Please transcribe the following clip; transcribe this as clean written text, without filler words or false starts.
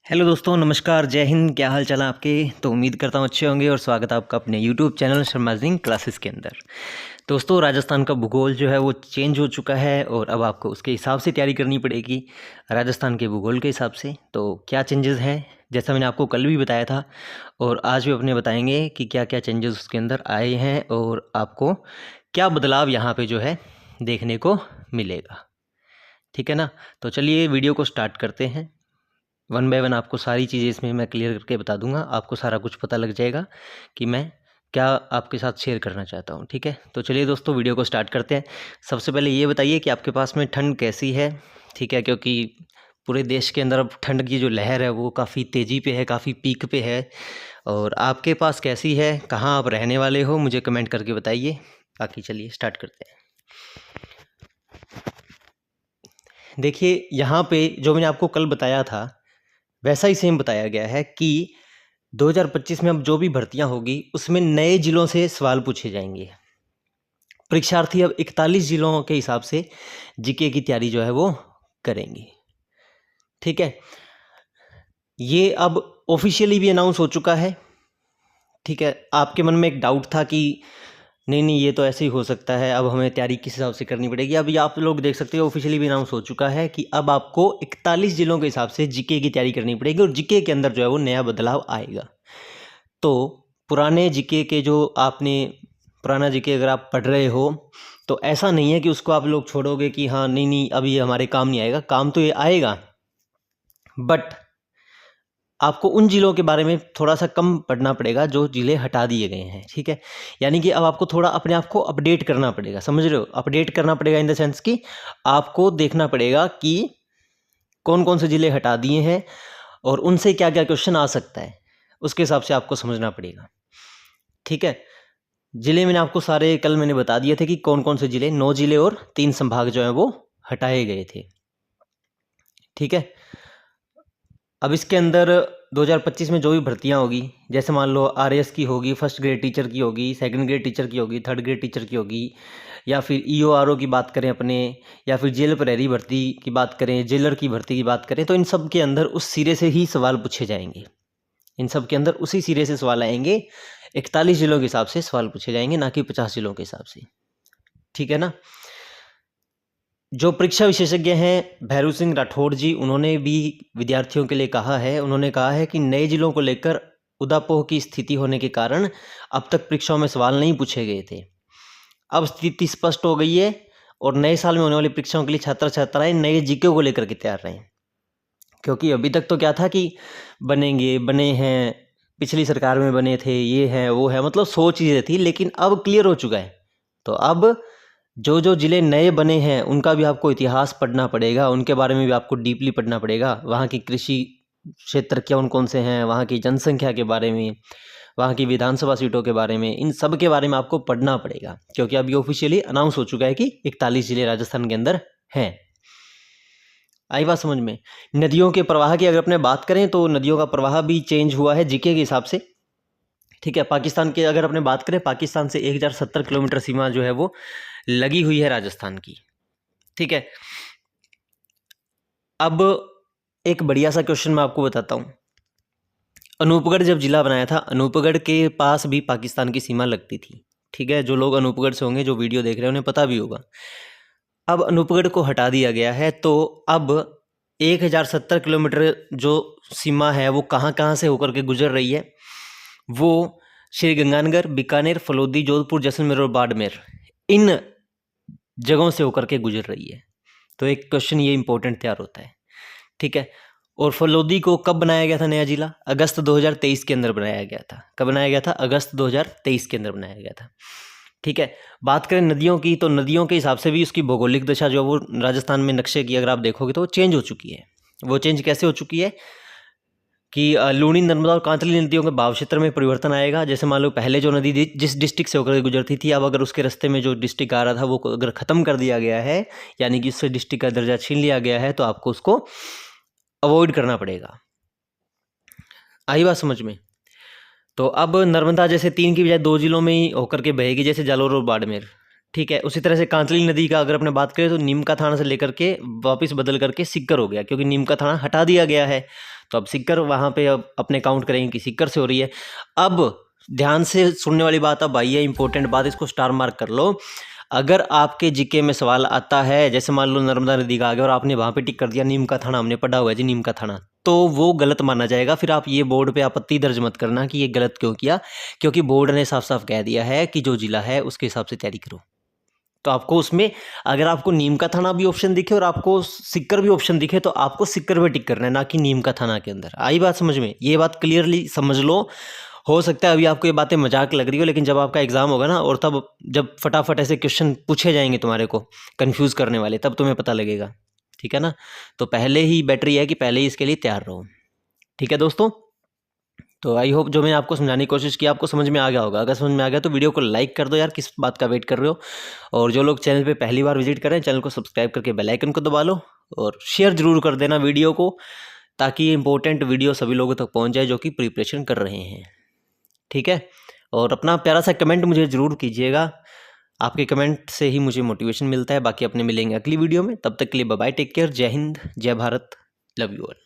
Hello दोस्तों, नमस्कार, जय हिंद। क्या हाल चाल है आपके? तो उम्मीद करता हूँ अच्छे होंगे और स्वागत है आपका अपने YouTube channel Sharma Singh classes के अंदर। दोस्तों, राजस्थान का भूगोल जो है वो चेंज हो चुका है और अब आपको उसके हिसाब से तैयारी करनी पड़ेगी, राजस्थान के भूगोल के हिसाब से। तो क्या चेंजेस हैं, जैसा मैंने आपको कल भी बताया था और आज भी अपने बताएंगे कि क्या क्या चेंजेस उसके अंदर आए हैं और आपको क्या बदलाव यहाँ पे जो है देखने को मिलेगा। ठीक है ना? तो चलिए वीडियो को स्टार्ट करते हैं। वन बाय वन आपको सारी चीज़ें इसमें मैं क्लियर करके बता दूंगा, आपको सारा कुछ पता लग जाएगा कि मैं क्या आपके साथ शेयर करना चाहता हूँ। ठीक है, तो चलिए दोस्तों वीडियो को स्टार्ट करते हैं। सबसे पहले ये बताइए कि आपके पास में ठंड कैसी है। ठीक है, क्योंकि पूरे देश के अंदर अब ठंड की जो लहर है वो काफ़ी तेज़ी पे है, काफ़ी पीक पे है। और आपके पास कैसी है, कहाँ आप रहने वाले हो, मुझे कमेंट करके बताइए। बाकी चलिए स्टार्ट करते हैं। देखिए, यहाँ पे जो मैंने आपको कल बताया था वैसा ही सेम बताया गया है कि 2025 में अब जो भी भर्तियां होगी उसमें नए जिलों से सवाल पूछे जाएंगे। परीक्षार्थी अब 41 जिलों के हिसाब से जीके की तैयारी जो है वो करेंगे। ठीक है, ये अब ऑफिशियली भी अनाउंस हो चुका है। ठीक है, आपके मन में एक डाउट था कि नहीं नहीं ये तो ऐसे ही हो सकता है, अब हमें तैयारी किस हिसाब से करनी पड़ेगी। अभी आप लोग देख सकते हो ऑफिशियली भी अनाउंस हो चुका है कि अब आपको 41 जिलों के हिसाब से जीके की तैयारी करनी पड़ेगी और जीके के अंदर जो है वो नया बदलाव आएगा। तो पुराने जीके के जो आपने पुराना जीके अगर आप पढ़ रहे हो तो ऐसा नहीं है कि उसको आप लोग छोड़ोगे कि हाँ नहीं नहीं अब ये हमारे काम नहीं आएगा। काम तो ये आएगा, बट आपको उन जिलों के बारे में थोड़ा सा कम पढ़ना पड़ेगा जो जिले हटा दिए गए हैं। ठीक है, यानी कि अब आपको थोड़ा अपने आप को अपडेट करना पड़ेगा। समझ रहे हो? अपडेट करना पड़ेगा इन द सेंस कि आपको देखना पड़ेगा कि कौन कौन से जिले हटा दिए हैं और उनसे क्या क्या क्वेश्चन आ सकता है, उसके हिसाब से आपको समझना पड़ेगा। ठीक है, जिले मैंने आपको सारे कल मैंने बता दिए थे कि कौन कौन से जिले, 9 जिले और 3 संभाग जो हैं वो हटाए गए थे। ठीक है, अब इसके अंदर 2025 में जो भी भर्तियां होगी, जैसे मान लो आरएएस की होगी, फर्स्ट ग्रेड टीचर की होगी, सेकंड ग्रेड टीचर की होगी, थर्ड ग्रेड टीचर की होगी, या फिर ईओआरओ की बात करें अपने, या फिर जेल प्रहरी भर्ती की बात करें, जेलर की भर्ती की बात करें, तो इन सब के अंदर उस सिरे से ही सवाल पूछे जाएंगे। इन सब के अंदर उसी सिरे से सवाल आएंगे। 41 जिलों के हिसाब से सवाल पूछे जाएंगे, ना कि 50 जिलों के हिसाब से। ठीक है ना? जो परीक्षा विशेषज्ञ हैं भैरू सिंह राठौड़ जी, उन्होंने भी विद्यार्थियों के लिए कहा है। उन्होंने कहा है कि नए जिलों को लेकर उदापोह की स्थिति होने के कारण अब तक परीक्षाओं में सवाल नहीं पूछे गए थे। अब स्थिति स्पष्ट हो गई है और नए साल में होने वाली परीक्षाओं के लिए छात्र छात्राएं नए जीके को लेकर के तैयार रहें। क्योंकि अभी तक तो क्या था कि बनेंगे, बने हैं, पिछली सरकार में बने थे, ये है वो है, मतलब 100 चीज़ें थी, लेकिन अब क्लियर हो चुका है। तो अब जो जो ज़िले नए बने हैं उनका भी आपको इतिहास पढ़ना पड़ेगा, उनके बारे में भी आपको डीपली पढ़ना पड़ेगा। वहाँ की कृषि क्षेत्र कौन कौन से हैं, वहाँ की जनसंख्या के बारे में, वहाँ की विधानसभा सीटों के बारे में, इन सब के बारे में आपको पढ़ना पड़ेगा। क्योंकि अभी ऑफिशियली अनाउंस हो चुका है कि 41 ज़िले राजस्थान के अंदर हैं। आई बात समझ में? नदियों के प्रवाह की अगर अपने बात करें तो नदियों का प्रवाह भी चेंज हुआ है जीके के हिसाब से। ठीक है, पाकिस्तान के अगर अपने बात करें, पाकिस्तान से 1070 किलोमीटर सीमा जो है वो लगी हुई है राजस्थान की। ठीक है, अब एक बढ़िया सा क्वेश्चन मैं आपको बताता हूँ। अनूपगढ़ जब जिला बनाया था, अनूपगढ़ के पास भी पाकिस्तान की सीमा लगती थी। ठीक है, जो लोग अनूपगढ़ से होंगे, जो वीडियो देख रहे हैं, उन्हें पता भी होगा। अब अनूपगढ़ को हटा दिया गया है, तो अब 1070 किलोमीटर जो सीमा है वो कहाँ कहाँ से होकर के गुजर रही है? वो श्री गंगानगर, बीकानेर, फलोदी, जोधपुर, जैसलमेर और बाड़मेर, इन जगहों से होकर के गुजर रही है। तो एक क्वेश्चन ये इंपॉर्टेंट तैयार होता है। ठीक है, और फलोदी को कब बनाया गया था नया जिला? अगस्त 2023 के अंदर बनाया गया था। कब बनाया गया था? अगस्त 2023 के अंदर बनाया गया था। ठीक है, बात करें नदियों की, तो नदियों के हिसाब से भी उसकी भौगोलिक दशा जो है वो राजस्थान में नक्शे की अगर आप देखोगे तो वो चेंज हो चुकी है। वो चेंज कैसे हो चुकी है कि लूनी, नर्मदा और कांतली नदियों के भाव क्षेत्र में परिवर्तन आएगा। जैसे मान लो पहले जो नदी जिस डिस्ट्रिक्ट से होकर गुजरती थी, अब अगर उसके रास्ते में जो डिस्ट्रिक्ट आ रहा था वो अगर ख़त्म कर दिया गया है, यानी कि उससे डिस्ट्रिक्ट का दर्जा छीन लिया गया है, तो आपको उसको अवॉइड करना पड़ेगा। आई बात समझ में? तो अब नर्मदा जैसे 3 की बजाय 2 जिलों में ही होकर के बहेगी, जैसे जालोर और बाड़मेर। ठीक है, उसी तरह से कांतली नदी का अगर अपने बात करें तो नीम का थाना से लेकर के वापस बदल करके सिक्कर हो गया, क्योंकि नीम का थाना हटा दिया गया है। तो अब सिक्कर वहाँ पे अब अपने काउंट करेंगे कि सिक्कर से हो रही है। अब ध्यान से सुनने वाली बात अब आई है, इंपॉर्टेंट बात, इसको स्टार मार्क कर लो। अगर आपके जीके में सवाल आता है, जैसे मान लो नर्मदा नदी का आ गया और आपने वहाँ पे टिक कर दिया नीम का थाना, हमने पढ़ा हुआ है जी नीम का थाना, तो वो गलत माना जाएगा। फिर आप ये बोर्ड पे आपत्ति दर्ज मत करना कि ये गलत क्यों किया, क्योंकि बोर्ड ने साफ साफ कह दिया है कि जो जिला है उसके हिसाब से तैयारी करो। तो आपको उसमें अगर आपको नीम का थाना भी ऑप्शन दिखे और आपको सिक्कर भी ऑप्शन दिखे तो आपको सिक्कर पे टिक करना है, ना कि नीम का थाना के अंदर। आई बात समझ में? ये बात क्लियरली समझ लो। हो सकता है अभी आपको ये बातें मजाक लग रही हो, लेकिन जब आपका एग्जाम होगा ना और तब जब फटाफट ऐसे क्वेश्चन पूछे जाएंगे तुम्हारे को कंफ्यूज करने वाले, तब तुम्हें पता लगेगा। ठीक है ना? तो पहले ही बेटर ये है कि पहले ही इसके लिए तैयार रहो। ठीक है दोस्तों, तो आई होप जो मैंने आपको समझाने की कोशिश की आपको समझ में आ गया होगा। अगर समझ में आ गया तो वीडियो को लाइक कर दो यार, किस बात का वेट कर रहे हो। और जो लोग चैनल पे पहली बार विजिट कर रहे हैं, चैनल को सब्सक्राइब करके बेल आइकन को दबा लो और शेयर जरूर कर देना वीडियो को, ताकि ये इंपॉर्टेंट वीडियो सभी लोगों तक पहुंच जाए जो कि प्रिपरेशन कर रहे हैं। ठीक है, और अपना प्यारा सा कमेंट मुझे ज़रूर कीजिएगा, आपके कमेंट से ही मुझे मोटिवेशन मिलता है। बाकी अपने मिलेंगे अगली वीडियो में, तब तक के लिए बाय बाय, टेक केयर, जय हिंद, जय भारत, लव यू ऑल।